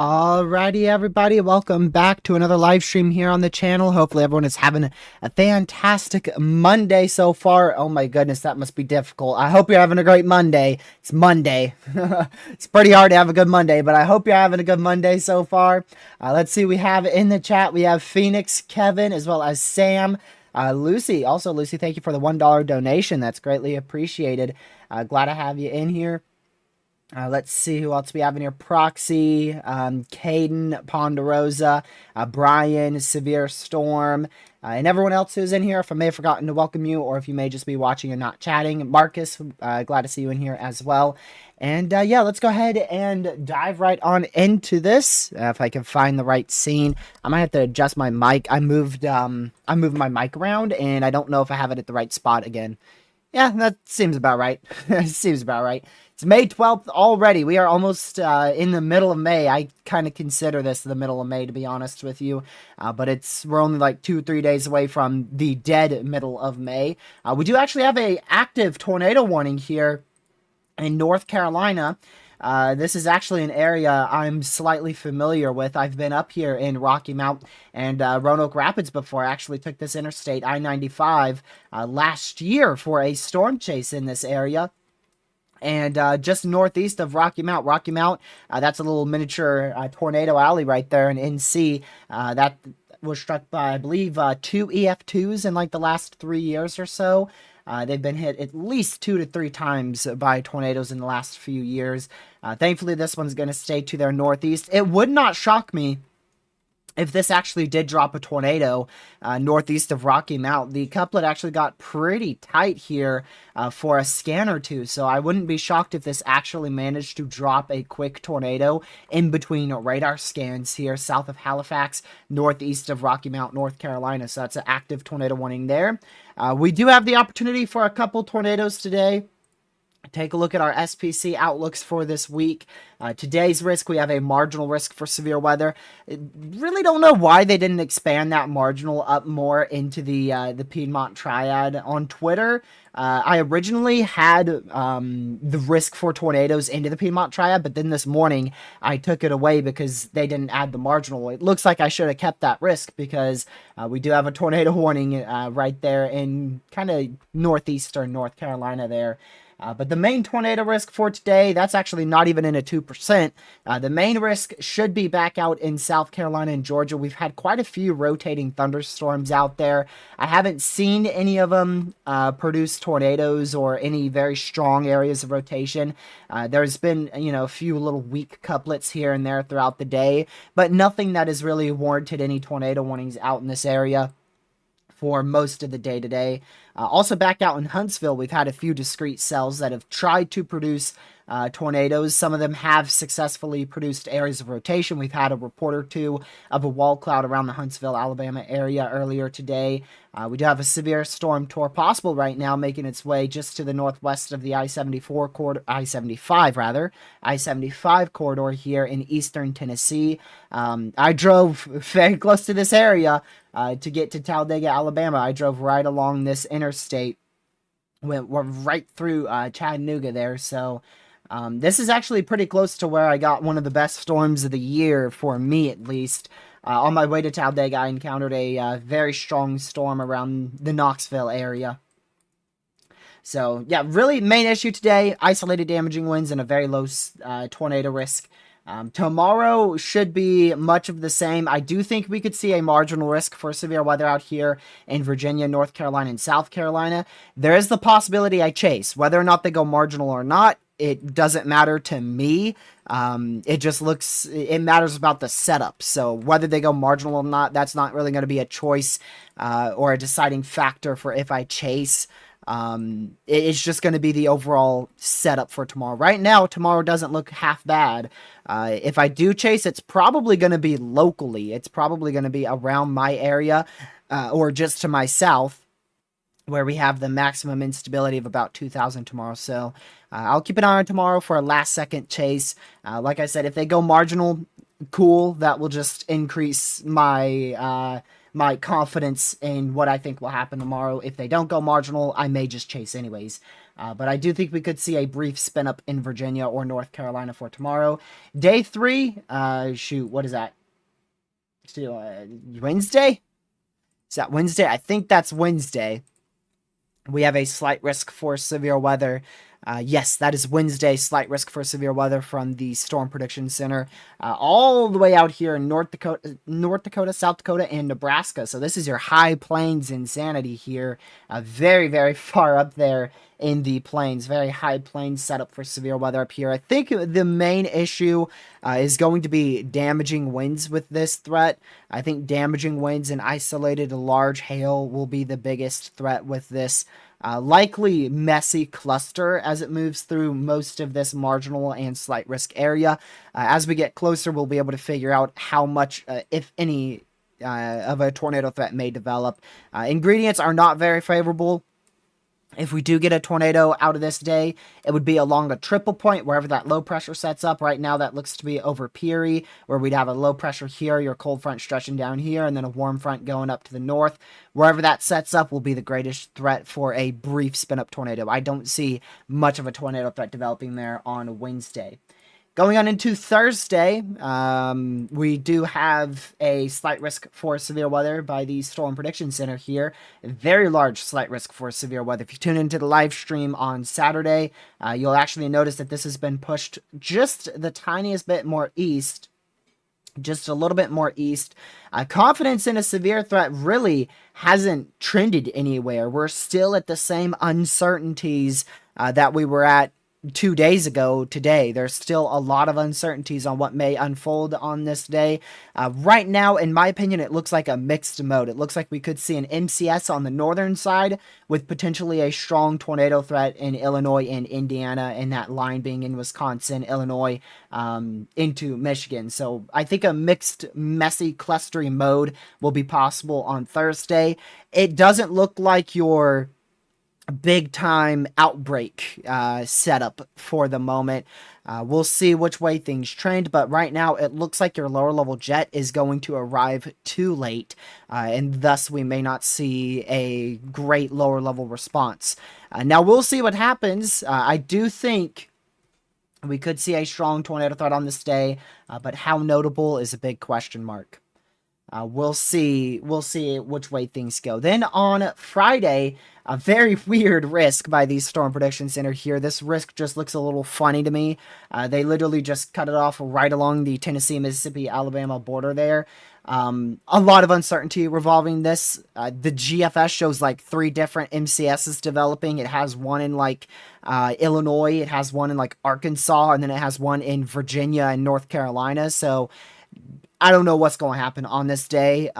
Alrighty, everybody, welcome back to another live stream here on the channel. Hopefully everyone is having a fantastic Monday so far. Oh my goodness, that must be difficult. I hope you're having a great Monday. It's Monday. It's pretty hard to have a good Monday, but I hope you're having a good Monday so far. Let's see, we have in the chat, we have Phoenix, Kevin, as well as Sam. Lucy, also Lucy, thank you for the $1 donation. That's greatly appreciated. Glad to have you in here. Let's see who else we have in here. Proxy, Caden, Ponderosa, Brian, Severe Storm, and everyone else who's in here. If I may have forgotten to welcome you, or if you may just be watching and not chatting. Marcus, glad to see you in here as well. And yeah, let's go ahead and dive right on into this. If I can find the right scene, I might have to adjust my mic. I moved my mic around, and I don't know if I have it at the right spot again. Yeah, that seems about right. Seems about right. It's May 12th already. We are almost in the middle of May. I kind of consider this the middle of May, to be honest with you. But we're only like 2 or 3 days away from the dead middle of May. We do actually have an active tornado warning here in North Carolina. This is actually an area I'm slightly familiar with. I've been up here in Rocky Mount and Roanoke Rapids before. I actually took this interstate I-95 last year for a storm chase in this area. And just northeast of Rocky Mount, that's a little miniature tornado alley right there in NC. That was struck by, I believe, 2 EF2s in like the last 3 years or so. They've been hit at least 2 to 3 times by tornadoes in the last few years. Thankfully, this one's going to stay to their northeast. It would not shock me if this actually did drop a tornado northeast of Rocky Mount. The couplet actually got pretty tight here for a scan or two, so I wouldn't be shocked if this actually managed to drop a quick tornado in between radar scans here south of Halifax, northeast of Rocky Mount, North Carolina. So that's an active tornado warning there. We do have the opportunity for a couple tornadoes today. Take a look at our SPC outlooks for this week. Today's risk, we have a marginal risk for severe weather. Really don't know why they didn't expand that marginal up more into the Piedmont Triad. On Twitter, I originally had the risk for tornadoes into the Piedmont Triad, but then this morning I took it away because they didn't add the marginal. It looks like I should have kept that risk because we do have a tornado warning right there in kind of northeastern North Carolina there. But the main tornado risk for today, that's actually not even in a 2%. The main risk should be back out in South Carolina and Georgia. We've had quite a few rotating thunderstorms out there. I haven't seen any of them produce tornadoes or any very strong areas of rotation. There's been, a few little weak couplets here and there throughout the day, but nothing that has really warranted any tornado warnings out in this area. for most of the day today. Also, back out in Huntsville, we've had a few discrete cells that have tried to produce tornadoes. Some of them have successfully produced areas of rotation. We've had a report or two of a wall cloud around the Huntsville, Alabama area earlier today. We do have a severe storm tour possible right now, making its way just to the northwest of the I-74 corridor, I-75 rather, I-75 corridor here in eastern Tennessee. I drove very close to this area to get to Talladega, Alabama. I drove right along this interstate, went right through Chattanooga there. So this is actually pretty close to where I got one of the best storms of the year, for me at least. On my way to Talladega, I encountered a very strong storm around the Knoxville area. So, yeah, really main issue today, isolated damaging winds and a very low tornado risk. Tomorrow should be much of the same. I do think we could see a marginal risk for severe weather out here in Virginia, North Carolina, and South Carolina. There is the possibility I chase. Whether or not they go marginal or not, it doesn't matter to me. It matters about the setup. So whether they go marginal or not, that's not really going to be a choice or a deciding factor for if I chase. It's just going to be the overall setup for tomorrow. Right now, tomorrow doesn't look half bad. If I do chase, it's probably going to be locally. It's probably going to be around my area or just to my south, where we have the maximum instability of about 2,000 tomorrow. So I'll keep an eye on tomorrow for a last second chase. Like I said, if they go marginal, cool. That will just increase my my confidence in what I think will happen tomorrow. If they don't go marginal, I may just chase anyways. But I do think we could see a brief spin up in Virginia or North Carolina for tomorrow. Day 3, what is that? Wednesday? Is that Wednesday? I think that's Wednesday. We have a slight risk for severe weather. Yes, that is Wednesday, slight risk for severe weather from the Storm Prediction Center, all the way out here in North Dakota, South Dakota, and Nebraska. So this is your high plains insanity here, very, very far up there in the plains, very high plains setup for severe weather up here. I think the main issue is going to be damaging winds with this threat. I think damaging winds and isolated large hail will be the biggest threat with this likely messy cluster as it moves through most of this marginal and slight risk area. As we get closer, we'll be able to figure out how much, if any, of a tornado threat may develop. Ingredients are not very favorable. If we do get a tornado out of this day, it would be along the triple point, wherever that low pressure sets up. Right now, that looks to be over Peary, where we'd have a low pressure here, your cold front stretching down here, and then a warm front going up to the north. Wherever that sets up will be the greatest threat for a brief spin-up tornado. I don't see much of a tornado threat developing there on Wednesday. Going on into Thursday, we do have a slight risk for severe weather by the Storm Prediction Center here. A very large slight risk for severe weather. If you tune into the live stream on Saturday, you'll actually notice that this has been pushed just the tiniest bit more east. Just a little bit more east. Confidence in a severe threat really hasn't trended anywhere. We're still at the same uncertainties that we were at 2 days ago today. There's still a lot of uncertainties on what may unfold on this day. Right now, in my opinion, it looks like a mixed mode. It looks like we could see an MCS on the northern side with potentially a strong tornado threat in Illinois and Indiana, and that line being in Wisconsin, Illinois, into Michigan. So I think a mixed, messy, clustery mode will be possible on Thursday. It doesn't look like your big time outbreak setup for the moment. We'll see which way things trend, but right now it looks like your lower level jet is going to arrive too late, and thus we may not see a great lower level response. Now we'll see what happens. I do think we could see a strong tornado threat on this day, but how notable is a big question mark. We'll see which way things go. Then on Friday, a very weird risk by the Storm Prediction Center here. This risk just looks a little funny to me. They literally just cut it off right along the Tennessee, Mississippi, Alabama border there. A lot of uncertainty revolving this. The GFS shows like 3 different MCSs developing. It has one in like Illinois, it has one in like Arkansas, and then it has one in Virginia and North Carolina. So I don't know what's going to happen on this day.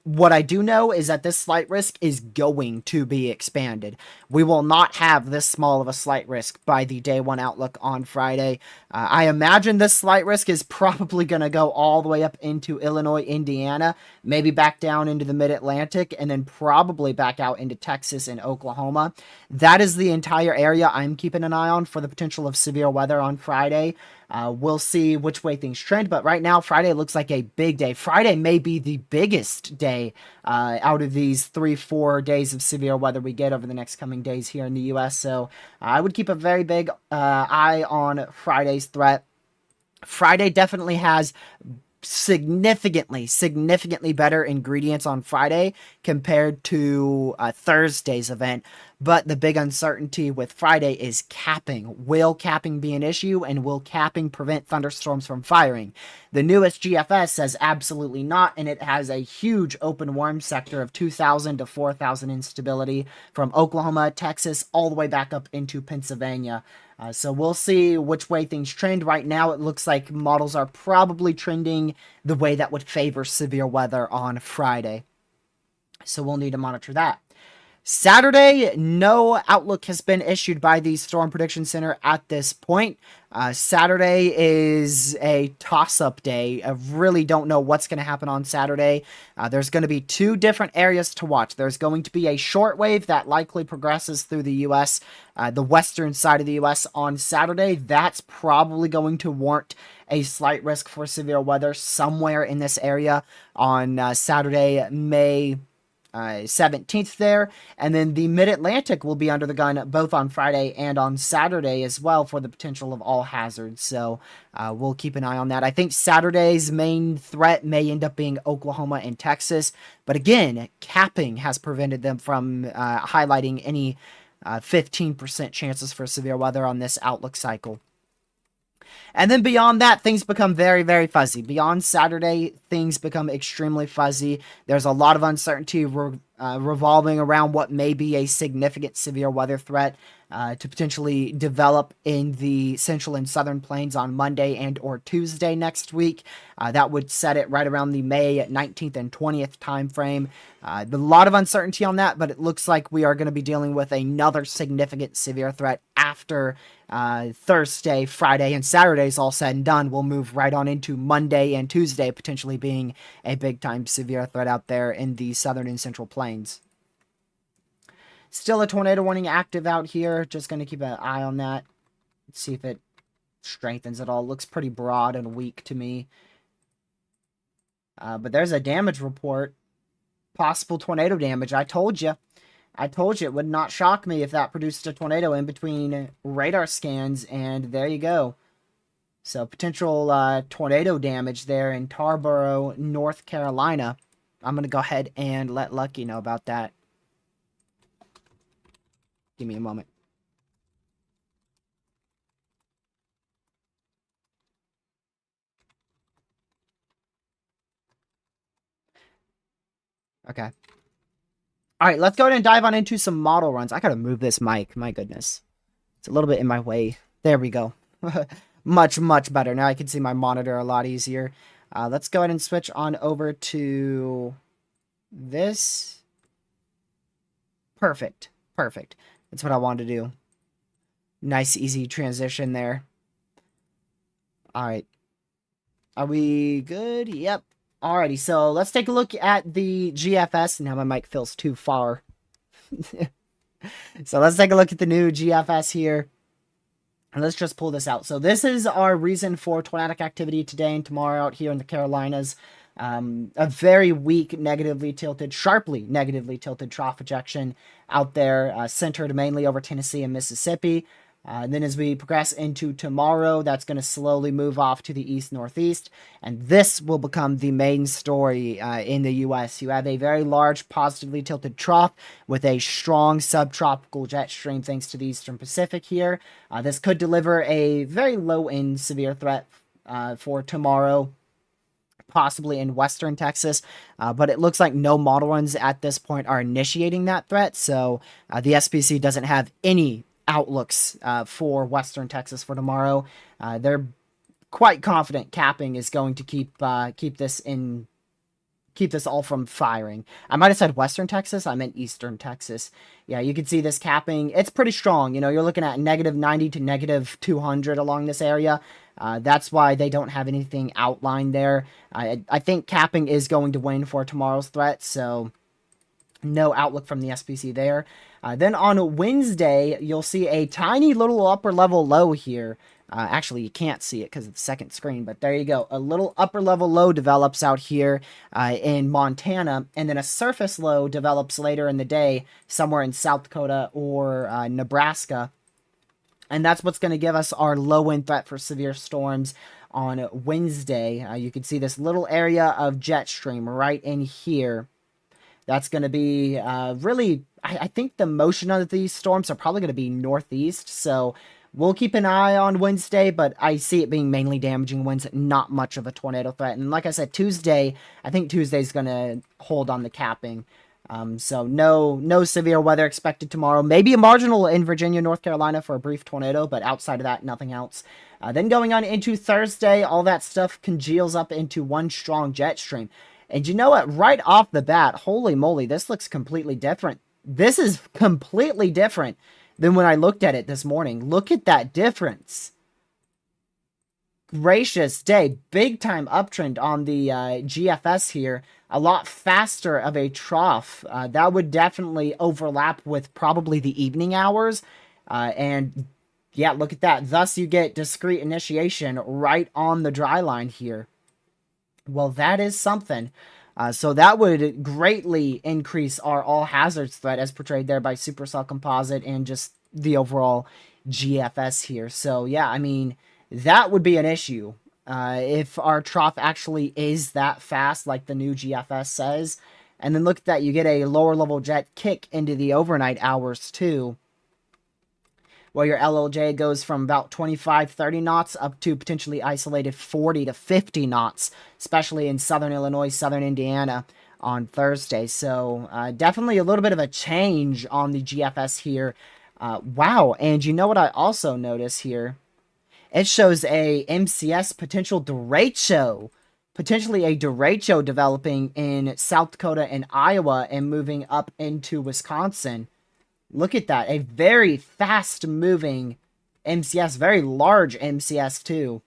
What I do know is that this slight risk is going to be expanded. We will not have this small of a slight risk by the day one outlook on Friday. I imagine this slight risk is probably going to go all the way up into Illinois, Indiana, maybe back down into the mid-Atlantic, and then probably back out into Texas and Oklahoma. That is the entire area I'm keeping an eye on for the potential of severe weather on Friday. We'll see which way things trend, but right now, Friday looks like a big day. Friday may be the biggest day out of these 3-4 days of severe weather we get over the next coming days here in the U.S., so I would keep a very big eye on Friday's threat. Friday definitely has significantly better ingredients on Friday compared to Thursday's event. But the big uncertainty with Friday is capping. Will capping be an issue, and will capping prevent thunderstorms from firing? The newest GFS says absolutely not, and it has a huge open warm sector of 2,000 to 4,000 instability from Oklahoma, Texas, all the way back up into Pennsylvania. So we'll see which way things trend. Right now, it looks like models are probably trending the way that would favor severe weather on Friday. So we'll need to monitor that. Saturday, no outlook has been issued by the Storm Prediction Center at this point. Saturday is a toss-up day. I really don't know what's going to happen on Saturday. There's going to be two different areas to watch. There's going to be a shortwave that likely progresses through the U.S., the western side of the U.S. on Saturday. That's probably going to warrant a slight risk for severe weather somewhere in this area on Saturday, May 17th there, and then the mid-Atlantic will be under the gun both on Friday and on Saturday as well for the potential of all hazards, so we'll keep an eye on that. I think Saturday's main threat may end up being Oklahoma and Texas, but again, capping has prevented them from highlighting any 15% chances for severe weather on this outlook cycle. And then beyond that, things become very fuzzy. Beyond Saturday, things become extremely fuzzy. There's a lot of uncertainty revolving around what may be a significant severe weather threat to potentially develop in the central and southern plains on Monday and or Tuesday next week. That would set it right around the May 19th and 20th time frame. A lot of uncertainty on that, but it looks like we are going to be dealing with another significant severe threat after Thursday, Friday, and Saturday's all said and done. We'll move right on into Monday and Tuesday, potentially being a big-time severe threat out there in the southern and central plains. Still a tornado warning active out here. Just going to keep an eye on that. Let's see if it strengthens at all. Looks pretty broad and weak to me. But there's a damage report. Possible tornado damage. I told you. It would not shock me if that produced a tornado in between radar scans, and there you go. So potential tornado damage there in Tarboro, North Carolina. I'm going to go ahead and let Lucky know about that. Give me a moment. Okay. All right, let's go ahead and dive on into some model runs. I got to move this mic. My goodness. It's a little bit in my way. There we go. much better. Now I can see my monitor a lot easier. Let's go ahead and switch on over to this. Perfect. That's what I wanted to do. Nice, easy transition there. All right. Are we good? Yep. Alrighty, so let's take a look at the GFS. Now my mic feels too far. So let's take a look at the new GFS here. And let's just pull this out. So this is our reason for tornadic activity today and tomorrow out here in the Carolinas. A very weak, sharply negatively tilted trough ejection out there, centered mainly over Tennessee and Mississippi. And then as we progress into tomorrow, that's going to slowly move off to the east-northeast, and this will become the main story in the U.S. You have a very large positively tilted trough with a strong subtropical jet stream thanks to the eastern Pacific here. This could deliver a very low-end severe threat for tomorrow, possibly in western Texas, but it looks like no model runs at this point are initiating that threat, so the SPC doesn't have any outlooks for western Texas for tomorrow. They're quite confident capping is going to keep keep this all from firing. I might have said Western Texas. I meant Eastern Texas. Yeah, you can see this capping. It's pretty strong. You know, you're looking at negative 90 to negative 200 along this area. That's why they don't have anything outlined there. I think capping is going to win for tomorrow's threat, so no outlook from the SPC there. Then on Wednesday, you'll see a tiny little upper level low here. Actually, you can't see it because of the second screen, but there you go. A little upper level low develops out here in Montana, and then a surface low develops later in the day somewhere in South Dakota or Nebraska. And that's what's going to give us our low-wind threat for severe storms on Wednesday. You can see this little area of jet stream right in here. That's going to be really, I think the motion of these storms are probably going to be northeast. So we'll keep an eye on Wednesday, but I see it being mainly damaging winds, not much of a tornado threat. And like I said, Tuesday, I think Tuesday's going to hold on the capping. So no severe weather expected tomorrow. Maybe a marginal in Virginia, North Carolina for a brief tornado, but outside of that, nothing else. Then going on into Thursday, all that stuff congeals up into one strong jet stream. And you know what? Right off the bat, holy moly, this looks completely different. This is completely different than when I looked at it this morning. Look at that difference. Gracious day. Big time uptrend on the GFS here. A lot faster of a trough. That would definitely overlap with probably the evening hours. And yeah, look at that. Thus, you get discrete initiation right on the dry line here. Well, that is something. So that would greatly increase our all hazards threat as portrayed there by Supercell Composite and just the overall GFS here. So yeah, I mean, that would be an issue. If our trough actually is that fast, like the new GFS says. And then look at that, you get a lower level jet kick into the overnight hours too, where your LLJ goes from about 25, 30 knots up to potentially isolated 40 to 50 knots, especially in southern Illinois, southern Indiana on Thursday. So definitely a little bit of a change on the GFS here. Wow, and you know what I also notice here? It shows a MCS potential derecho. Potentially a derecho developing in South Dakota and Iowa and moving up into Wisconsin. Look at that. A very fast-moving MCS. Very large MCS, too.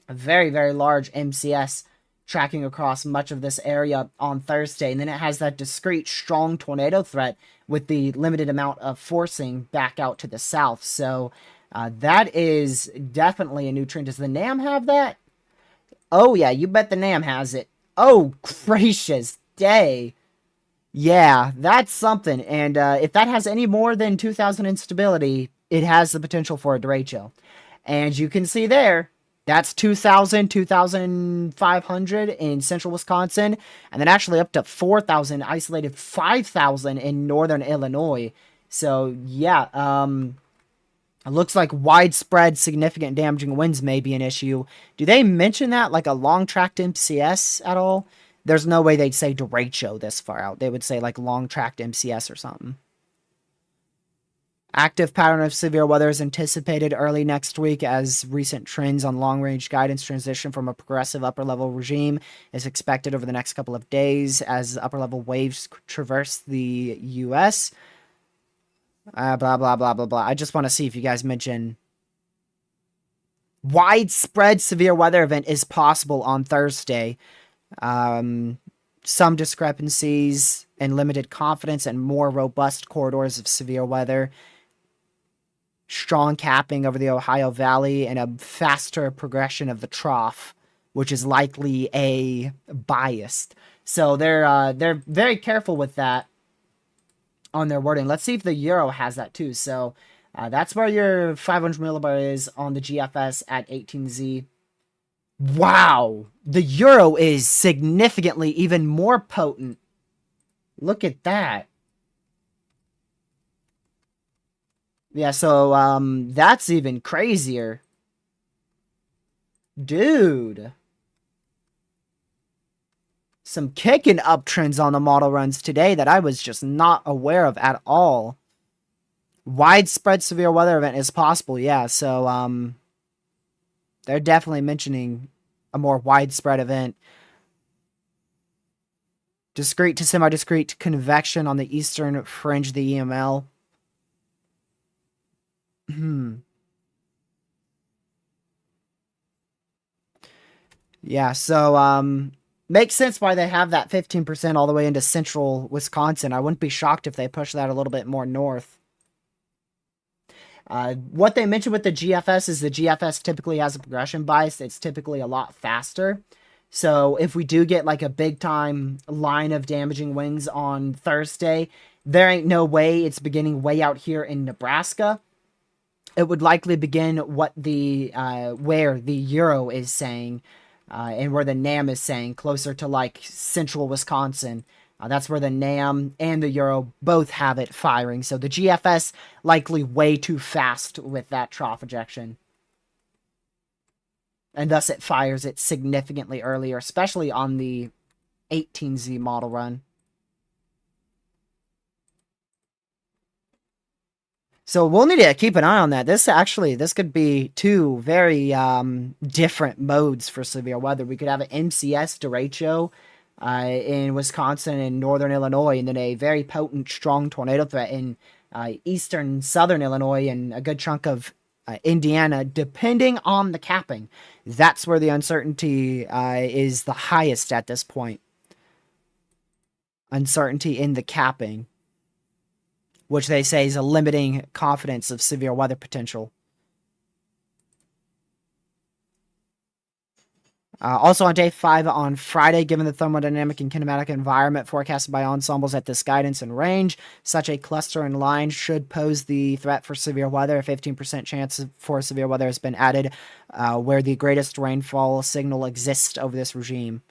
A very, very large MCS tracking across much of this area on Thursday. And then it has that discrete, strong tornado threat with the limited amount of forcing back out to the south. So that is definitely a new trend. Does the NAM have that? Oh, yeah. You bet the NAM has it. Oh, gracious day. Yeah, that's something. And if that has any more than 2,000 instability, it has the potential for a derecho. And you can see there, that's 2,000, 2,500 in central Wisconsin. And then actually up to 4,000, isolated 5,000 in northern Illinois. So, yeah, it looks like widespread significant damaging winds may be an issue. Do they mention that, like a long-tracked MCS at all? There's no way they'd say derecho this far out. They would say like long-tracked MCS or something. Active pattern of severe weather is anticipated early next week as recent trends on long-range guidance transition from a progressive upper-level regime is expected over the next couple of days as upper-level waves traverse the U.S. Blah, blah, blah, blah, blah. I just want to see if you guys mention widespread severe weather event is possible on Thursday. Some discrepancies and limited confidence and more robust corridors of severe weather. Strong capping over the Ohio Valley and a faster progression of the trough, which is likely a biased. So they're very careful with that on their wording. Let's see if the Euro has that too. So that's where your 500 millibar is on the GFS at 18Z. Wow, the Euro is significantly even more potent. Look at that. Yeah, so that's even crazier. Dude. Some kicking uptrends on the model runs today that I was just not aware of at all. Widespread severe weather event is possible, yeah. So they're definitely mentioning a more widespread event. Discrete to semi-discrete convection on the eastern fringe of the EML. Yeah, so makes sense why they have that 15% all the way into central Wisconsin. I wouldn't be shocked if they push that a little bit more north. What they mentioned with the GFS is the GFS typically has a progression bias. It's typically a lot faster. So if we do get like a big time line of damaging winds on Thursday, there ain't no way it's beginning way out here in Nebraska. It would likely begin what the where the Euro is saying, and where the NAM is saying, closer to like central Wisconsin. That's where the NAM and the Euro both have it firing. So the GFS likely way too fast with that trough ejection. And thus it fires it significantly earlier, especially on the 18Z model run. So we'll need to keep an eye on that. This could be two very different modes for severe weather. We could have an MCS derecho in Wisconsin and northern Illinois, and then a very potent, strong tornado threat in eastern, southern Illinois, and a good chunk of Indiana, depending on the capping. That's where the uncertainty is the highest at this point. Uncertainty in the capping, which they say is a limiting confidence of severe weather potential. Also on day 5 on Friday, given the thermodynamic and kinematic environment forecasted by ensembles at this guidance and range, such a cluster and line should pose the threat for severe weather. A 15% chance for severe weather has been added where the greatest rainfall signal exists over this regime.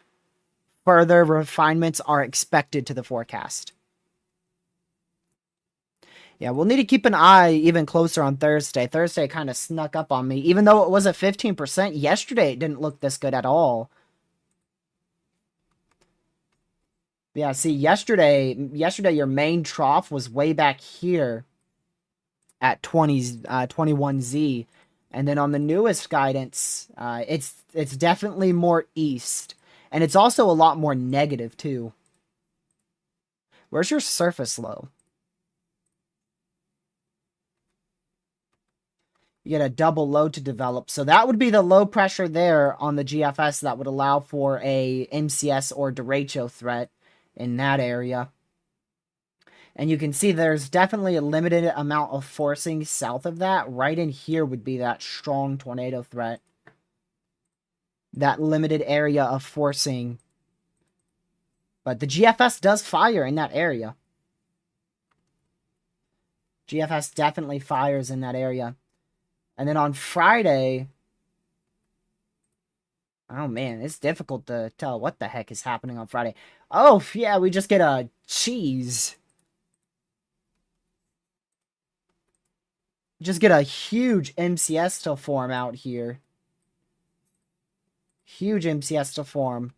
Further refinements are expected to the forecast. Yeah, we'll need to keep an eye even closer on Thursday. Thursday kind of snuck up on me. Even though it was a 15%, yesterday it didn't look this good at all. Yeah, see, yesterday your main trough was way back here at 21Z. And then on the newest guidance, it's definitely more east. And it's also a lot more negative, too. Where's your surface low? You get a double low to develop. So that would be the low pressure there on the GFS that would allow for a MCS or derecho threat in that area. And you can see there's definitely a limited amount of forcing south of that. Right in here would be that strong tornado threat. That limited area of forcing. But the GFS does fire in that area. GFS definitely fires in that area. And then on Friday, oh man, it's difficult to tell what the heck is happening on Friday. Oh, yeah, we just get a cheese. Just get a huge MCS to form out here. Huge MCS to form.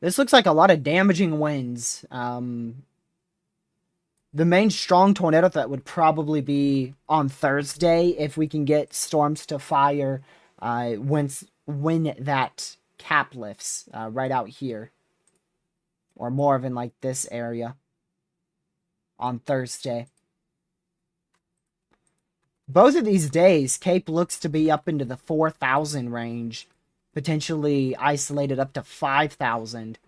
This looks like a lot of damaging winds. The main strong tornado threat would probably be on Thursday if we can get storms to fire when that cap lifts right out here. Or more of in like this area on Thursday. Both of these days, Cape looks to be up into the 4,000 range. Potentially isolated up to 5,000.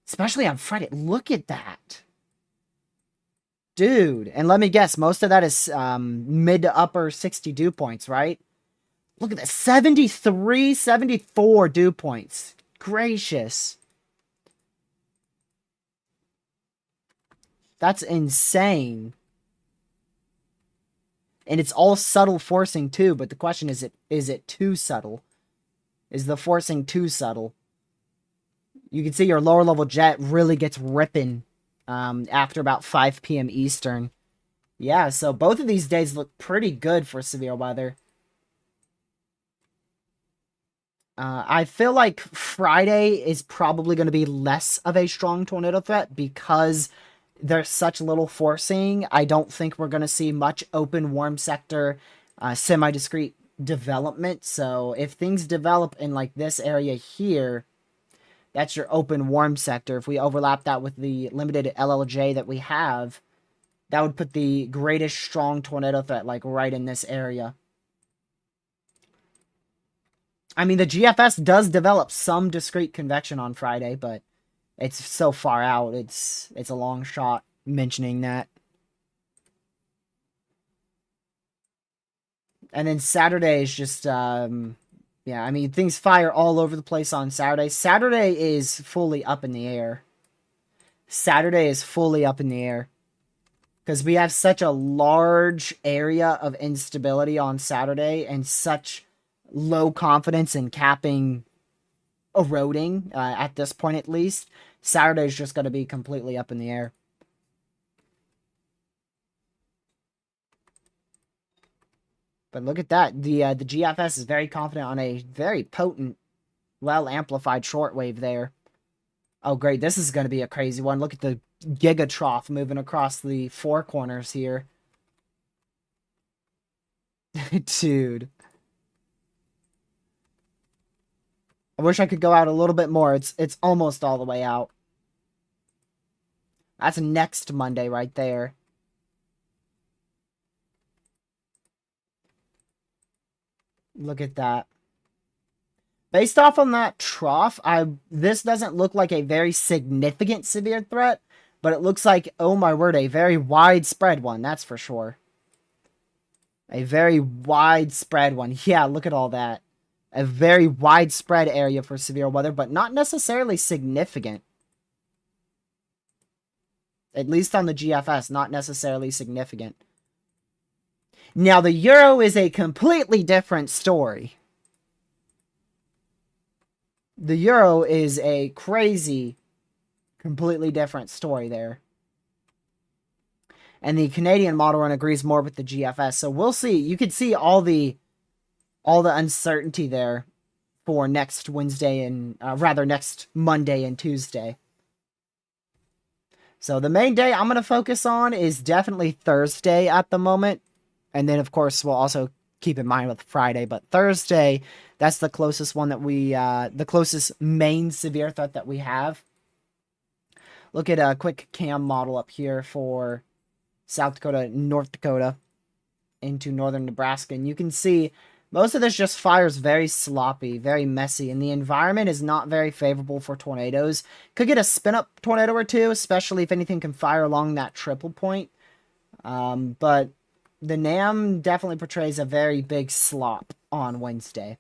Especially on Friday. Look at that. Dude, and let me guess, most of that is mid to upper 60 dew points, right? Look at that, 73, 74 dew points. Gracious. That's insane. And it's all subtle forcing too, but the question is it too subtle? Is the forcing too subtle? You can see your lower level jet really gets ripping after about 5 p.m. Eastern. Yeah, so both of these days look pretty good for severe weather. I feel like Friday is probably going to be less of a strong tornado threat because there's such little forcing. I don't think we're going to see much open warm sector semi-discrete development. So if things develop in like this area here, That's your open warm sector. If we overlap that with the limited LLJ that we have, that would put the greatest strong tornado threat like right in this area. I mean, the GFS does develop some discrete convection on Friday, but it's so far out. It's a long shot mentioning that. And then Saturday is just yeah, I mean, things fire all over the place on Saturday. Saturday is fully up in the air. Saturday is fully up in the air. Because we have such a large area of instability on Saturday and such low confidence in capping eroding, at this point at least. Saturday is just going to be completely up in the air. But look at that. The GFS is very confident on a very potent, well-amplified shortwave there. Oh, great. This is going to be a crazy one. Look at the Giga Trough moving across the four corners here. Dude. I wish I could go out a little bit more. It's almost all the way out. That's next Monday right there. Look at that. Based off on that trough, this doesn't look like a very significant severe threat, but it looks like, oh my word, a very widespread one, that's for sure. A very widespread one. Yeah, look at all that. A very widespread area for severe weather, but not necessarily significant. At least on the GFS, not necessarily significant. Now, the Euro is a completely different story. The Euro is a crazy, completely different story there. And the Canadian model run agrees more with the GFS. So we'll see. You can see all the uncertainty there for next Wednesday and rather next Monday and Tuesday. So the main day I'm going to focus on is definitely Thursday at the moment. And then, of course, we'll also keep in mind with Friday. But Thursday, that's the closest one that we, the closest main severe threat that we have. Look at a quick cam model up here for South Dakota, North Dakota, into northern Nebraska. And you can see most of this just fires very sloppy, very messy, and the environment is not very favorable for tornadoes. Could get a spin-up tornado or two, especially if anything can fire along that triple point. But the NAM definitely portrays a very big slop on Wednesday.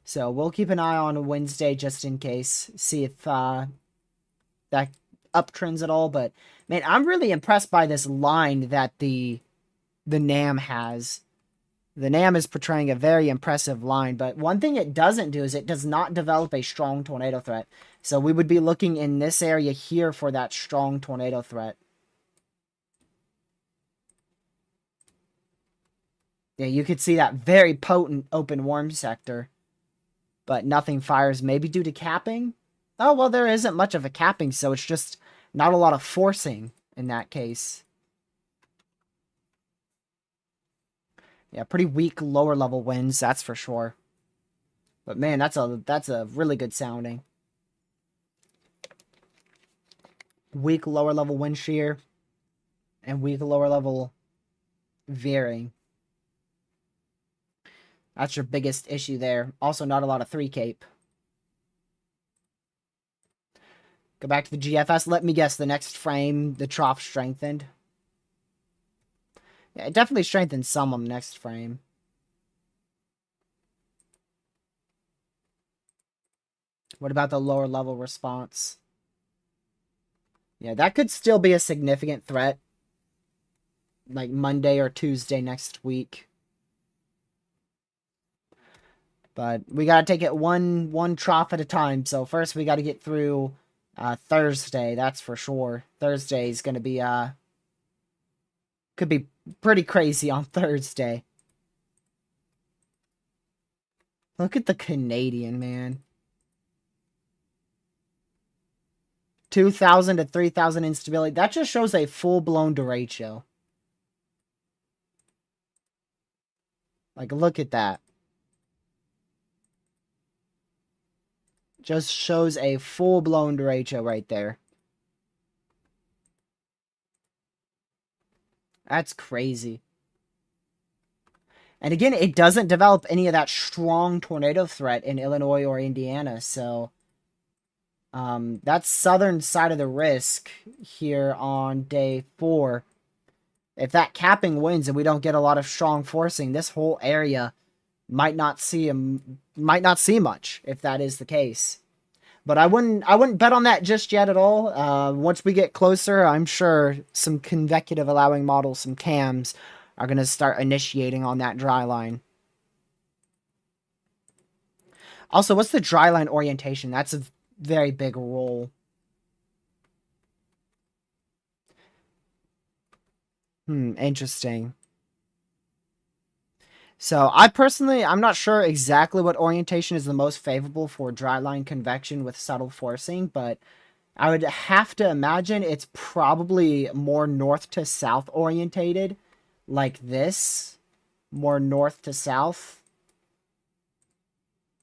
So we'll keep an eye on Wednesday just in case, see if that uptrends at all. But man, I'm really impressed by this line that the NAM has. The NAM is portraying a very impressive line, but one thing it doesn't do is it does not develop a strong tornado threat. So we would be looking in this area here for that strong tornado threat. Yeah, you could see that very potent open warm sector, but nothing fires, maybe due to capping? Oh, well, there isn't much of a capping, so it's just not a lot of forcing in that case. Yeah, pretty weak lower level winds, that's for sure. But man, that's a really good sounding. Weak lower level wind shear and weak lower level veering. That's your biggest issue there. Also, not a lot of 3 cape. Go back to the GFS. Let me guess, the next frame, the trough strengthened. Yeah, it definitely strengthened some on the next frame. What about the lower level response? Yeah, that could still be a significant threat. Like Monday or Tuesday next week. But we got to take it one trough at a time. So first we got to get through Thursday, that's for sure. Thursday is going to be could be pretty crazy on Thursday. Look at the Canadian, man. 2,000 to 3,000 instability. That just shows a full-blown derecho. Like, look at that. Just shows a full-blown derecho right there. That's crazy. And again, it doesn't develop any of that strong tornado threat in Illinois or Indiana, so that's southern side of the risk here on day 4. If that capping wins and we don't get a lot of strong forcing, this whole area might not see much if that is the case. But I wouldn't bet on that just yet at all. Once we get closer, I'm sure some convective allowing models, some cams, are going to start initiating on that dry line. Also, what's the dry line orientation? That's a very big role. Interesting. So I'm not sure exactly what orientation is the most favorable for dry line convection with subtle forcing, but I would have to imagine it's probably more north to south orientated, like this, more north to south.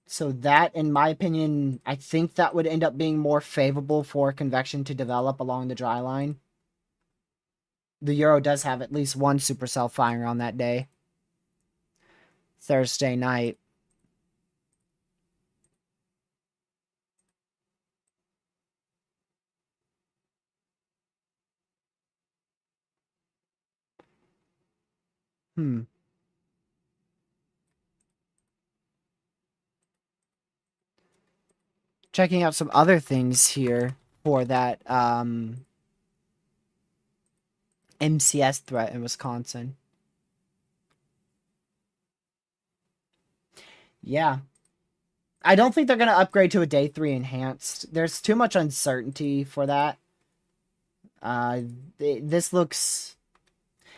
So that, in my opinion, I think that would end up being more favorable for convection to develop along the dry line. The Euro does have at least one supercell firing on that day. Thursday night. Checking out some other things here for that MCS threat in Wisconsin. Yeah. I don't think they're going to upgrade to a day 3 enhanced. There's too much uncertainty for that. This looks...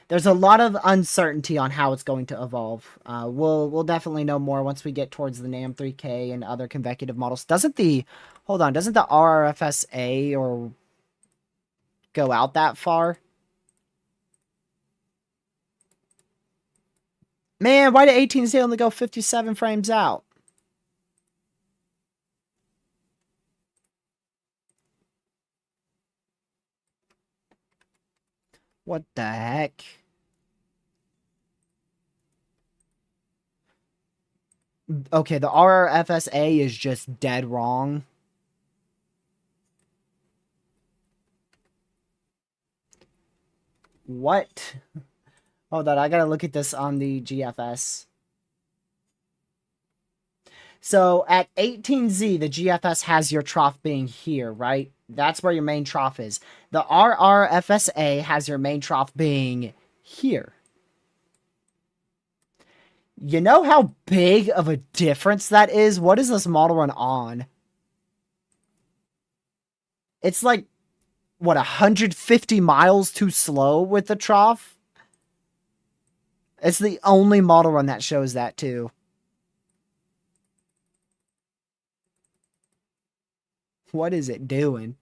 There's a lot of uncertainty on how it's going to evolve. We'll definitely know more once we get towards the NAM 3K and other convective models. Doesn't the RRFSA or go out that far? Man, why did 18Z only go 57 frames out? What the heck? Okay, the RRFSA is just dead wrong. What? Hold on, I gotta look at this on the GFS. So at 18Z, the GFS has your trough being here, right? That's where your main trough is. The RRFSA has your main trough being here. You know how big of a difference that is? What is this model run on? It's like, what, 150 miles too slow with the trough? It's the only model run that shows that, too. What is it doing?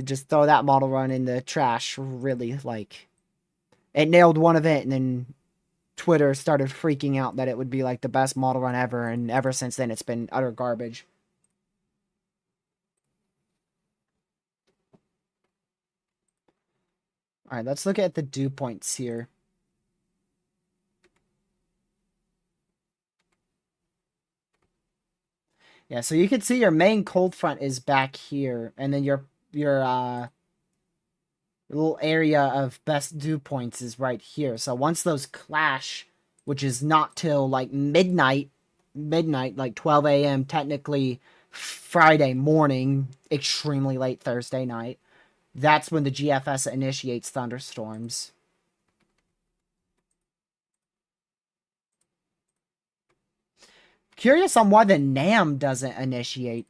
Just throw that model run in the trash, really, like... It nailed one event, and then Twitter started freaking out that it would be, like, the best model run ever, and ever since then, it's been utter garbage. Alright, let's look at the dew points here. Yeah, so you can see your main cold front is back here, and then your little area of best dew points is right here. So once those clash, which is not till like midnight, like 12 a.m., technically Friday morning, extremely late Thursday night, that's when the GFS initiates thunderstorms. Curious on why the NAM doesn't initiate.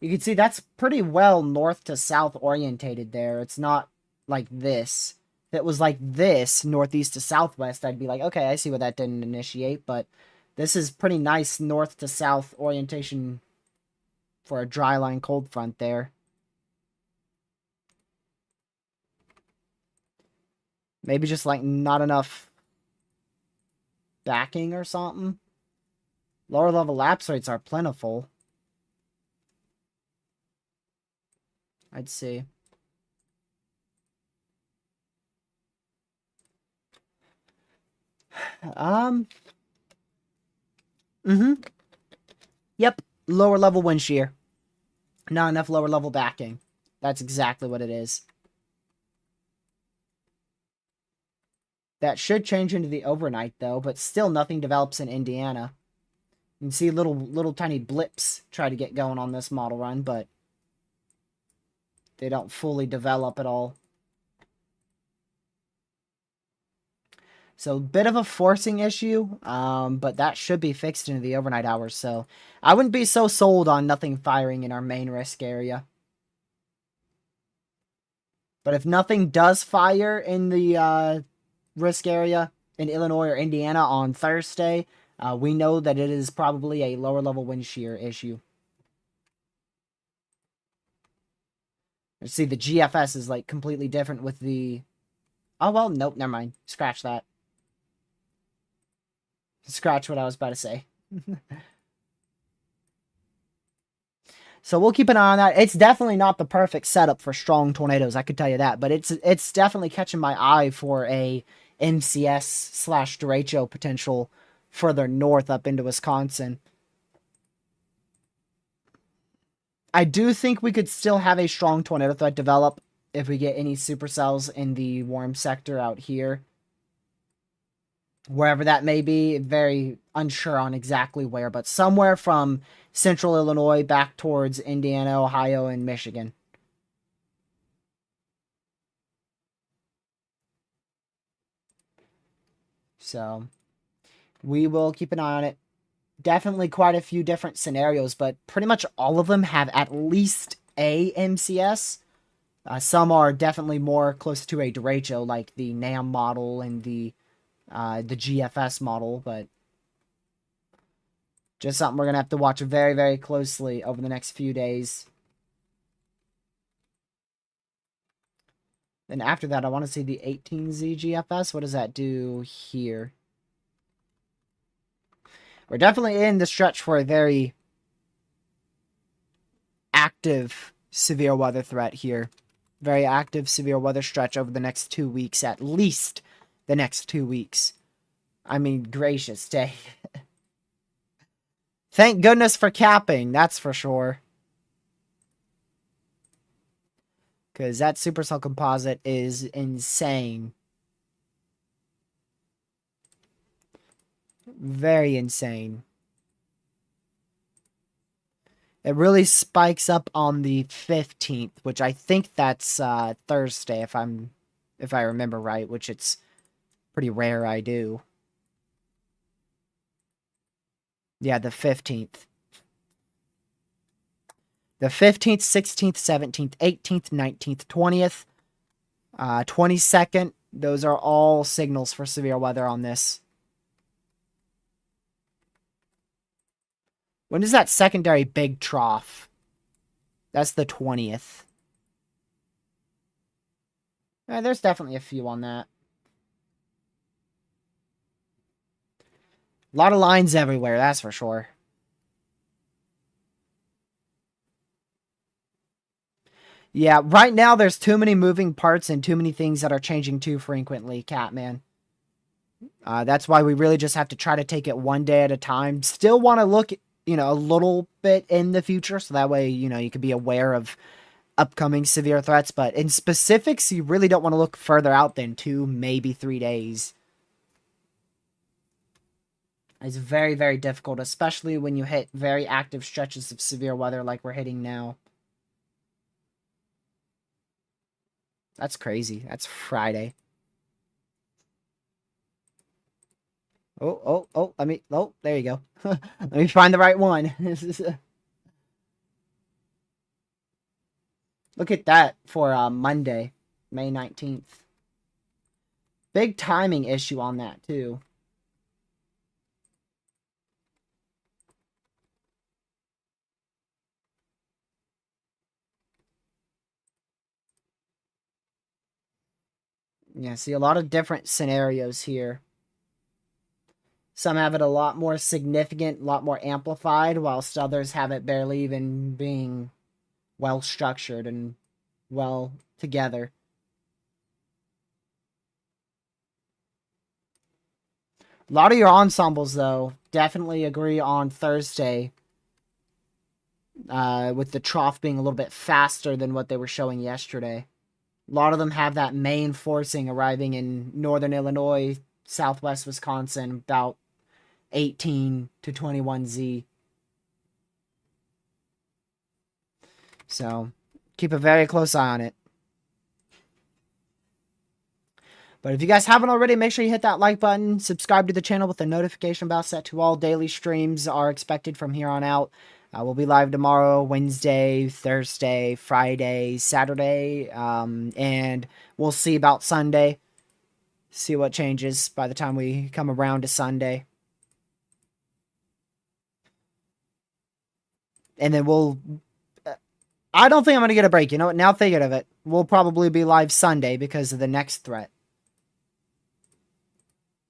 You can see that's pretty well north to south orientated there. It's not like this. If it was like this, northeast to southwest, I'd be like, okay, I see why that didn't initiate, but this is pretty nice north to south orientation for a dry line cold front there. Maybe just like not enough backing or something. Lower level lapse rates are plentiful. I'd see. Mm-hmm. Yep. Lower level wind shear. Not enough lower level backing. That's exactly what it is. That should change into the overnight, though, but still nothing develops in Indiana. You can see little tiny blips try to get going on this model run, but they don't fully develop at all. So, bit of a forcing issue, but that should be fixed into the overnight hours, so I wouldn't be so sold on nothing firing in our main risk area. But if nothing does fire in the risk area in Illinois or Indiana on Thursday, we know that it is probably a lower level wind shear issue. See, the GFS is like completely different with the... Oh, well, nope, never mind. Scratch that. Scratch what I was about to say. So we'll keep an eye on that. It's definitely not the perfect setup for strong tornadoes, I could tell you that. But it's definitely catching my eye for a MCS/derecho potential further north up into Wisconsin. I do think we could still have a strong tornado threat develop if we get any supercells in the warm sector out here. Wherever that may be, very unsure on exactly where, but somewhere from central Illinois back towards Indiana, Ohio, and Michigan. So we will keep an eye on it. Definitely quite a few different scenarios, but pretty much all of them have at least a MCS. Some are definitely more close to a derecho, like the NAM model and the GFS model, but just something we're going to have to watch very, very closely over the next few days. Then after that, I want to see the 18Z GFS. What does that do here? We're definitely in the stretch for a very active severe weather threat here. Very active severe weather stretch over the next 2 weeks, at least the next 2 weeks. I mean, gracious day. Thank goodness for capping, that's for sure. Because that supercell composite is insane. Very insane. It really spikes up on the 15th, which I think that's Thursday, if I remember right, which it's pretty rare I do. Yeah, the 15th. The 15th, 16th, 17th, 18th, 19th, 20th, 22nd. Those are all signals for severe weather on this. When is that secondary big trough? That's the 20th. There's definitely a few on that. A lot of lines everywhere, that's for sure. Yeah, right now there's too many moving parts and too many things that are changing too frequently, Catman. That's why we really just have to try to take it one day at a time. Still want to look, a little bit in the future, so that way, you can be aware of upcoming severe threats. But in specifics, you really don't want to look further out than 2, maybe 3 days. It's very, very difficult, especially when you hit very active stretches of severe weather like we're hitting now. That's crazy. That's Friday. Oh, there you go. Let me find the right one. Look at that for Monday, May 19th. Big timing issue on that, too. Yeah, see a lot of different scenarios here. Some have it a lot more significant, a lot more amplified, whilst others have it barely even being well structured and well together. A lot of your ensembles, though, definitely agree on Thursday, with the trough being a little bit faster than what they were showing yesterday. A lot of them have that main forcing arriving in northern Illinois, southwest Wisconsin, about 18 to 21Z. So keep a very close eye on it. But if you guys haven't already, make sure you hit that like button, subscribe to the channel with the notification bell set to all. Daily streams are expected from here on out. We'll be live tomorrow, Wednesday, Thursday, Friday, Saturday, and we'll see about Sunday. See what changes by the time we come around to Sunday. And then we'll... I don't think I'm going to get a break. You know what? Now thinking of it, we'll probably be live Sunday because of the next threat.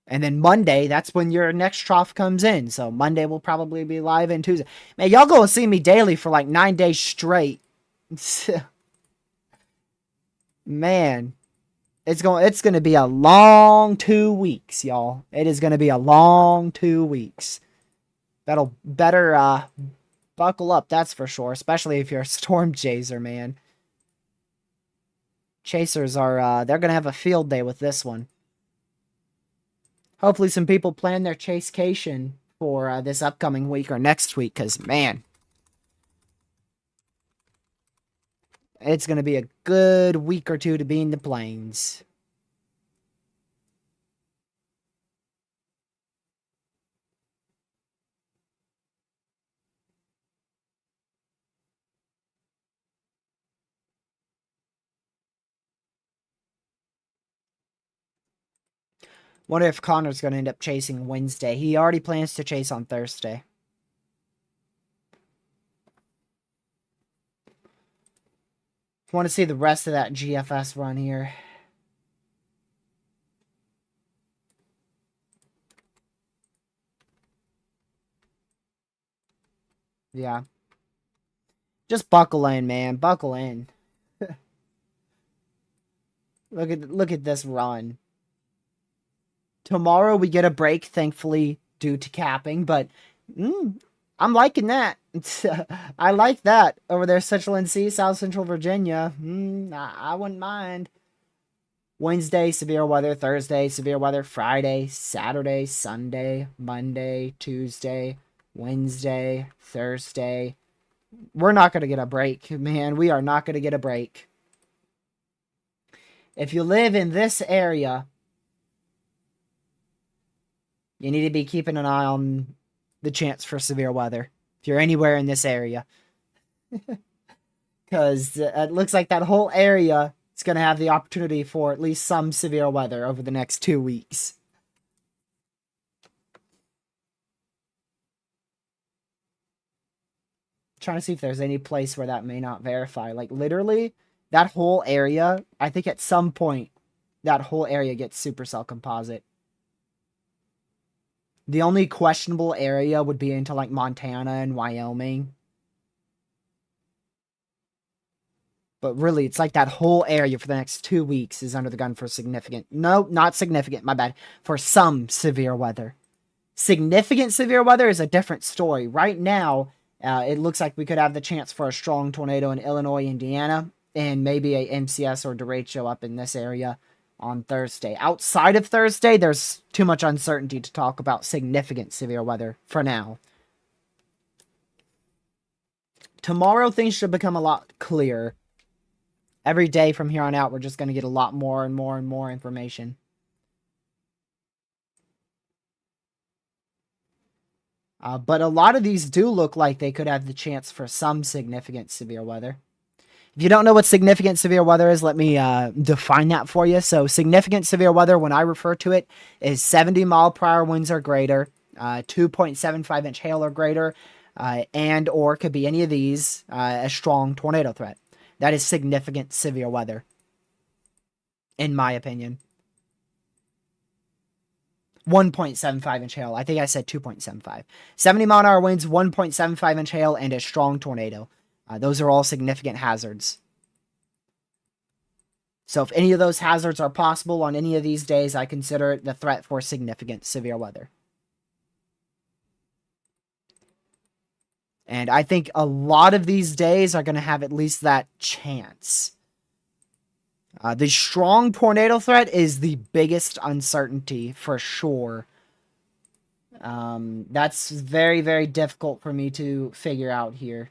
And then Monday, that's when your next trough comes in. So Monday will probably be live, and Tuesday. Man, y'all go and see me daily for like 9 days straight. Man, it's going to be a long 2 weeks, y'all. It is going to be a long 2 weeks. Better buckle up, that's for sure. Especially if you're a storm chaser, man. Chasers are they're going to have a field day with this one. Hopefully some people plan their chasecation for this upcoming week or next week, because, man, it's going to be a good week or two to be in the plains. Wonder if Connor's going to end up chasing Wednesday. He already plans to chase on Thursday. Want to see the rest of that GFS run here. Yeah. Just buckle in, man. Buckle in. Look at this run. Tomorrow we get a break, thankfully, due to capping, but I'm liking that. I like that. Over there, Central NC, South Central Virginia. I wouldn't mind. Wednesday, severe weather. Thursday, severe weather. Friday, Saturday, Sunday, Monday, Tuesday, Wednesday, Thursday. We're not going to get a break, man. We are not going to get a break. If you live in this area, you need to be keeping an eye on the chance for severe weather. If you're anywhere in this area. Because it looks like that whole area is going to have the opportunity for at least some severe weather over the next 2 weeks. Trying to see if there's any place where that may not verify. Like, literally, that whole area, I think at some point, that whole area gets supercell composite. The only questionable area would be into, like, Montana and Wyoming. But really, it's like that whole area for the next 2 weeks is under the gun for significant... No, not significant, my bad. For some severe weather. Significant severe weather is a different story. Right now, it looks like we could have the chance for a strong tornado in Illinois, Indiana, and maybe a MCS or derecho up in this area on Thursday. Outside of Thursday, there's too much uncertainty to talk about significant severe weather for now. Tomorrow, things should become a lot clearer. Every day from here on out, we're just going to get a lot more and more and more information. But a lot of these do look like they could have the chance for some significant severe weather. If you don't know what significant severe weather is, let me define that for you. So significant severe weather, when I refer to it, is 70-mile-per-hour winds or greater, 2.75-inch hail or greater, and or could be any of these, a strong tornado threat. That is significant severe weather, in my opinion. 1.75 inch hail. I think I said 2.75. 70-mile-an-hour winds, 1.75 inch hail, and a strong tornado. Those are all significant hazards. So if any of those hazards are possible on any of these days, I consider it the threat for significant severe weather. And I think a lot of these days are going to have at least that chance. The strong tornado threat is the biggest uncertainty for sure. That's very, very difficult for me to figure out here.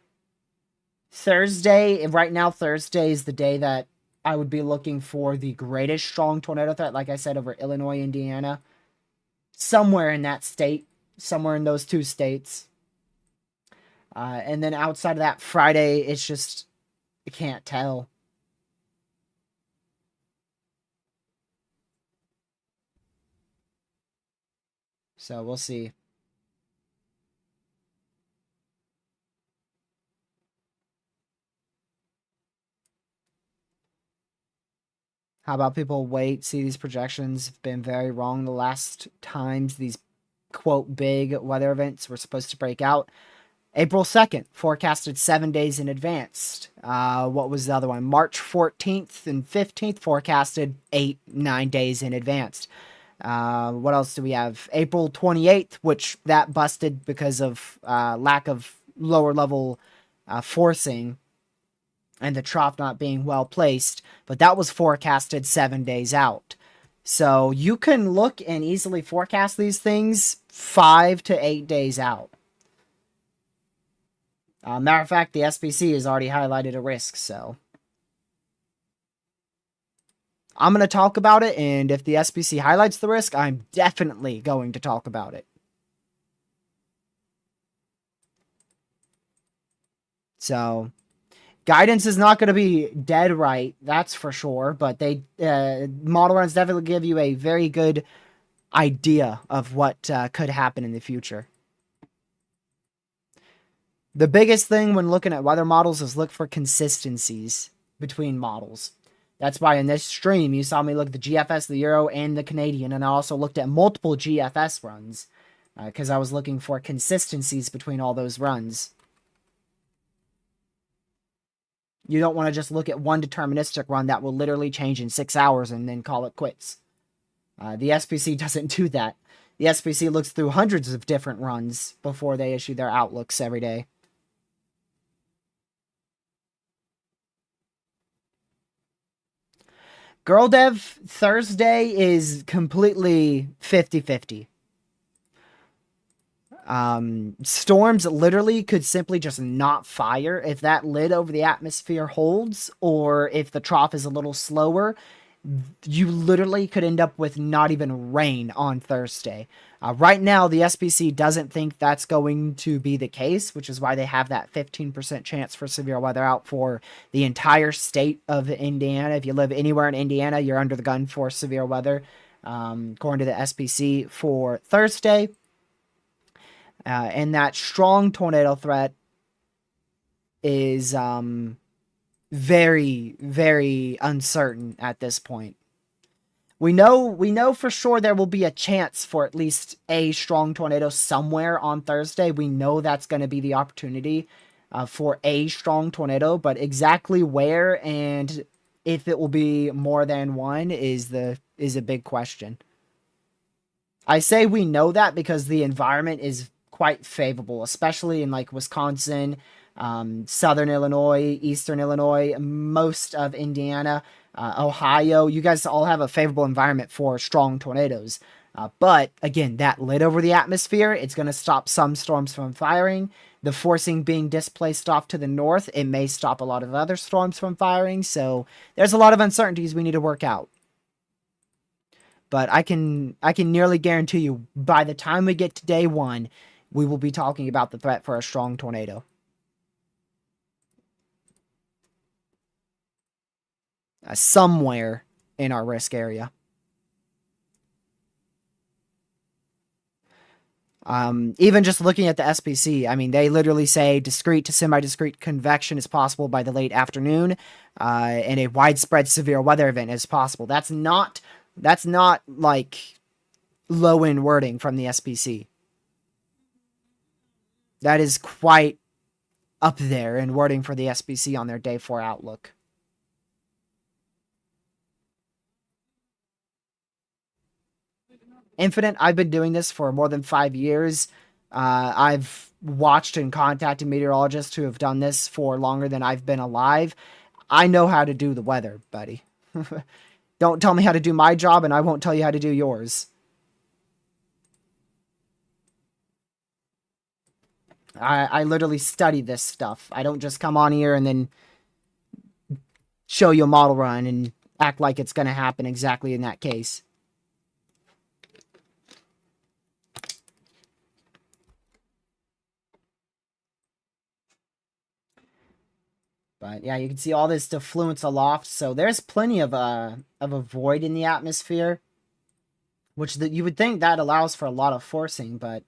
Thursday, right now, Thursday is the day that I would be looking for the greatest strong tornado threat, like I said, over Illinois, Indiana. Somewhere in that state, somewhere in those two states. And then outside of that, Friday, it's just, I can't tell. So we'll see. How about people wait? See, these projections have been very wrong the last times these, quote, big weather events were supposed to break out. April 2nd, forecasted 7 days in advance. What was the other one? March 14th and 15th, forecasted 9 days in advance. What else do we have? April 28th, which that busted because of lack of lower level forcing and the trough not being well placed, but that was forecasted 7 days out. So you can look and easily forecast these things 5 to 8 days out. Matter of fact, the SPC has already highlighted a risk, so I'm going to talk about it, and if the SPC highlights the risk, I'm definitely going to talk about it. So guidance is not going to be dead right, that's for sure, but they model runs definitely give you a very good idea of what could happen in the future. The biggest thing when looking at weather models is look for consistencies between models. That's why in this stream you saw me look at the GFS, the Euro, and the Canadian, and I also looked at multiple GFS runs because I was looking for consistencies between all those runs. You don't want to just look at one deterministic run that will literally change in 6 hours and then call it quits. The SPC doesn't do that. The SPC looks through hundreds of different runs before they issue their outlooks every day. Girl Dev Thursday is completely 50-50. Storms literally could simply just not fire if that lid over the atmosphere holds, or if the trough is a little slower, you literally could end up with not even rain on Thursday. Right now, the SPC doesn't think that's going to be the case, which is why they have that 15% chance for severe weather out for the entire state of Indiana. If you live anywhere in Indiana, you're under the gun for severe weather, according to the SPC for Thursday. And that strong tornado threat is very, very uncertain at this point. We know for sure there will be a chance for at least a strong tornado somewhere on Thursday. We know that's going to be the opportunity for a strong tornado, but exactly where and if it will be more than one is a big question. I say we know that because the environment is quite favorable, especially in like Wisconsin, southern Illinois, eastern Illinois, most of Indiana, Ohio. You guys all have a favorable environment for strong tornadoes. But again, that lid over the atmosphere, it's going to stop some storms from firing. The forcing being displaced off to the north, it may stop a lot of other storms from firing. So there's a lot of uncertainties we need to work out. But I can nearly guarantee you by the time we get to day one, we will be talking about the threat for a strong tornado. Somewhere in our risk area. Even just looking at the SPC, I mean, they literally say discrete to semi-discrete convection is possible by the late afternoon, and a widespread severe weather event is possible. That's not like low end wording from the SPC. That is quite up there in wording for the SPC on their day 4 outlook. Infinite, I've been doing this for more than 5 years. I've watched and contacted meteorologists who have done this for longer than I've been alive. I know how to do the weather, buddy. Don't tell me how to do my job, and I won't tell you how to do yours. I literally study this stuff. I don't just come on here and then show you a model run and act like it's going to happen exactly in that case. But yeah, you can see all this defluence aloft. So there's plenty of a void in the atmosphere, which you would think that allows for a lot of forcing, but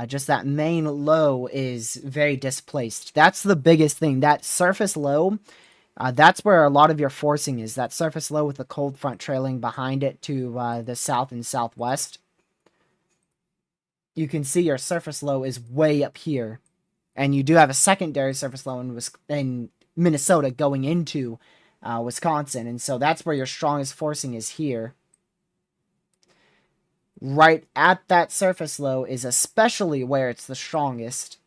just that main low is very displaced. That's the biggest thing. That surface low, that's where a lot of your forcing is. That surface low with the cold front trailing behind it to the south and southwest. You can see your surface low is way up here. And you do have a secondary surface low in Minnesota going into Wisconsin. And so that's where your strongest forcing is here. Right at that surface low is especially where it's the strongest.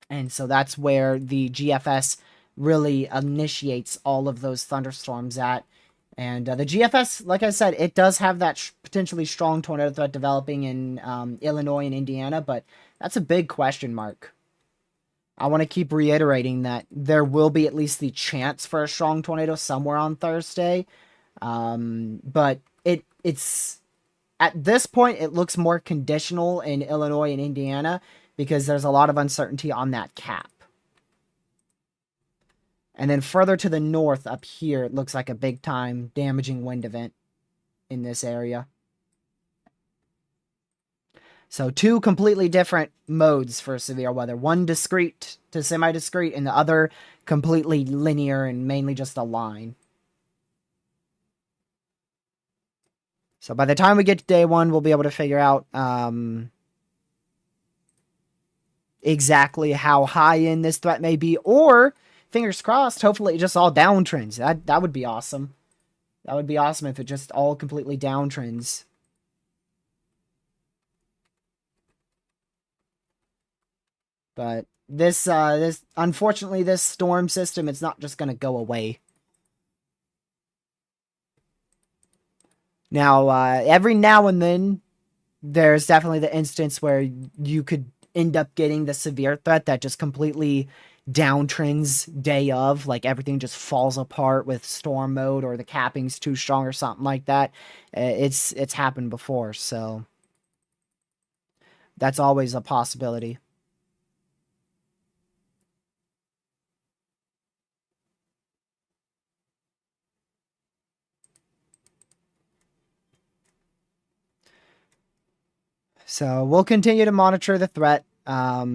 And so that's where the GFS really initiates all of those thunderstorms at. And the GFS, like I said, it does have that potentially strong tornado threat developing in Illinois and Indiana, but that's a big question mark. I want to keep reiterating that there will be at least the chance for a strong tornado somewhere on Thursday. But it's at this point, it looks more conditional in Illinois and Indiana because there's a lot of uncertainty on that cap. And then further to the north up here, it looks like a big time damaging wind event in this area. So 2 completely different modes for severe weather. One discrete to semi-discrete, and the other completely linear and mainly just a line. So by the time we get to day 1, we'll be able to figure out exactly how high in this threat may be, or fingers crossed, hopefully it just all downtrends. That would be awesome. That would be awesome if it just all completely downtrends. But this unfortunately, this storm system, it's not just going to go away. Now, every now and then, there's definitely the instance where you could end up getting the severe threat that just completely downtrends day of, like everything just falls apart with storm mode or the capping's too strong or something like that. It's happened before, so that's always a possibility. So we'll continue to monitor the threat, but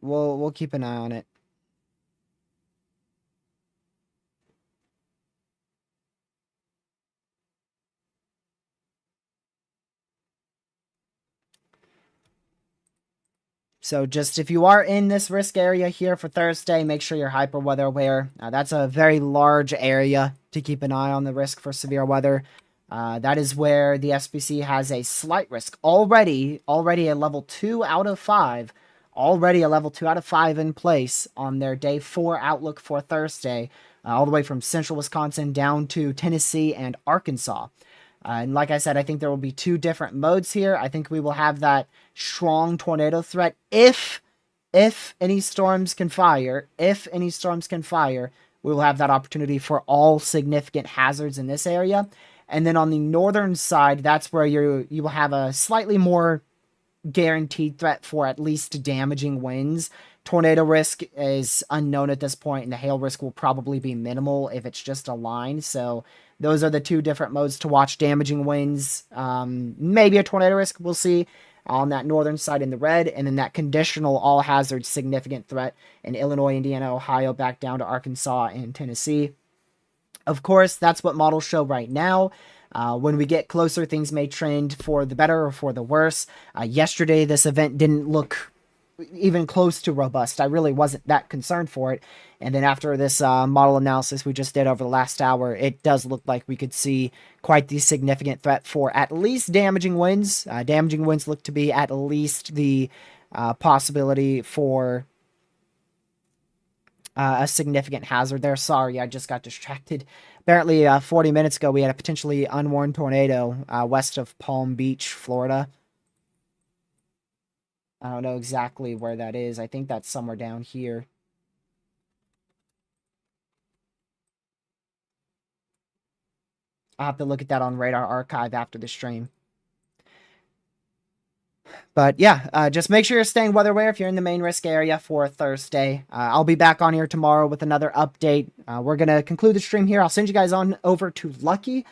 we'll keep an eye on it. So just if you are in this risk area here for Thursday, make sure you're hyper weather aware. That's a very large area to keep an eye on the risk for severe weather. That is where the SPC has a slight risk. Already a level 2 out of 5. Already a level 2 out of 5 in place on their day 4 outlook for Thursday. All the way from central Wisconsin down to Tennessee and Arkansas. And like I said, I think there will be 2 different modes here. I think we will have that strong tornado threat if any storms can fire. If any storms can fire, we will have that opportunity for all significant hazards in this area. And then on the northern side, that's where you will have a slightly more guaranteed threat for at least damaging winds. Tornado risk is unknown at this point, and the hail risk will probably be minimal if it's just a line. So those are the 2 different modes to watch: damaging winds, maybe a tornado risk, we'll see, on that northern side in the red, and then that conditional all hazards significant threat in Illinois, Indiana, Ohio, back down to Arkansas and Tennessee. Of course, that's what models show right now. When we get closer, things may trend for the better or for the worse. Yesterday, this event didn't look even close to robust. I really wasn't that concerned for it. And then after this model analysis we just did over the last hour, it does look like we could see quite the significant threat for at least damaging winds. Damaging winds look to be at least the possibility for a significant hazard there. Sorry, I just got distracted. Apparently, 40 minutes ago, we had a potentially unwarned tornado west of Palm Beach, Florida. I don't know exactly where that is. I think that's somewhere down here. I'll have to look at that on Radar Archive after the stream. But yeah, just make sure you're staying weather aware if you're in the main risk area for Thursday. I'll be back on here tomorrow with another update. We're going to conclude the stream here. I'll send you guys on over to Lucky.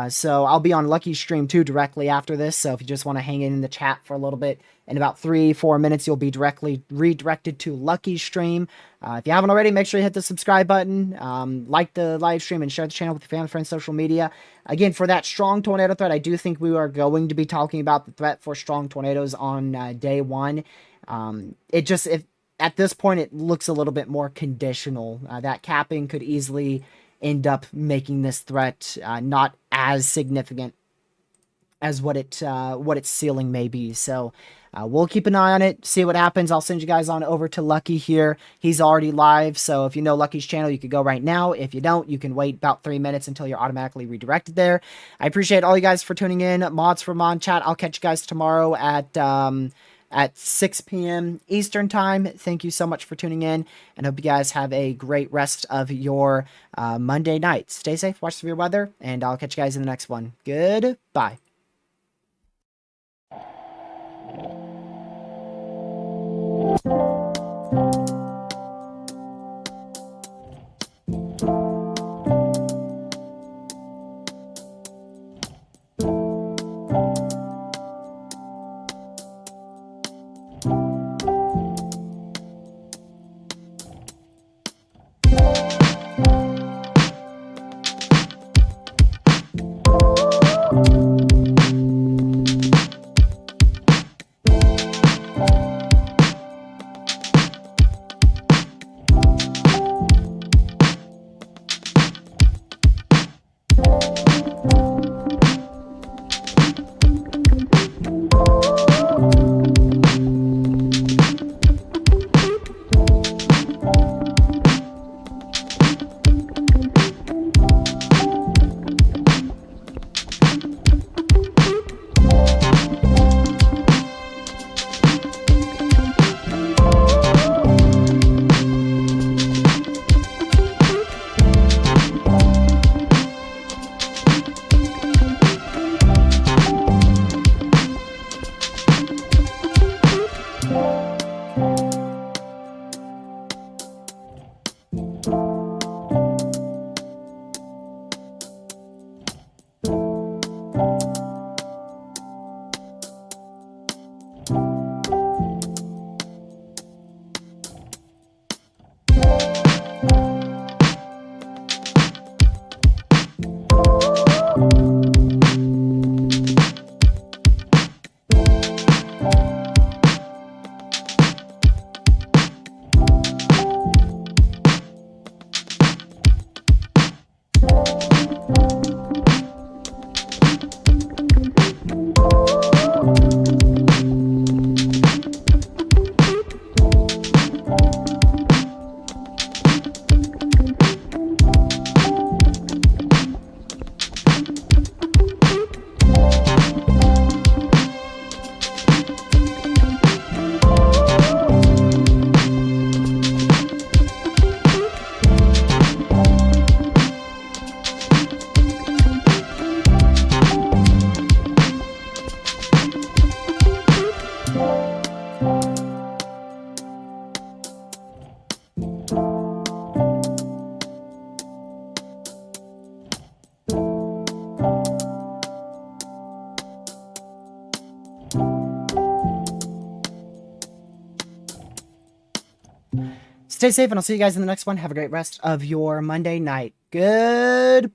So I'll be on Lucky's stream too directly after this. So if you just want to hang in the chat for a little bit, in about 3-4 minutes, you'll be directly redirected to Lucky's stream. If you haven't already, make sure you hit the subscribe button, like the live stream, and share the channel with your family, friends, social media. Again, for that strong tornado threat, I do think we are going to be talking about the threat for strong tornadoes on day one. At this point, it looks a little bit more conditional. That capping could easily end up making this threat not as significant as what its ceiling may be. So we'll keep an eye on it, see what happens. I'll send you guys on over to Lucky here. He's already live, so if you know Lucky's channel, you could go right now. If you don't, you can wait about 3 minutes until you're automatically redirected there. I appreciate all you guys for tuning in. Mods from On Chat. I'll catch you guys tomorrow at 6 p.m. Eastern Time. Thank you so much for tuning in, and hope you guys have a great rest of your Monday night. Stay safe, watch severe weather, and I'll catch you guys in the next one. Goodbye. Stay safe, and I'll see you guys in the next one. Have a great rest of your Monday night. Good.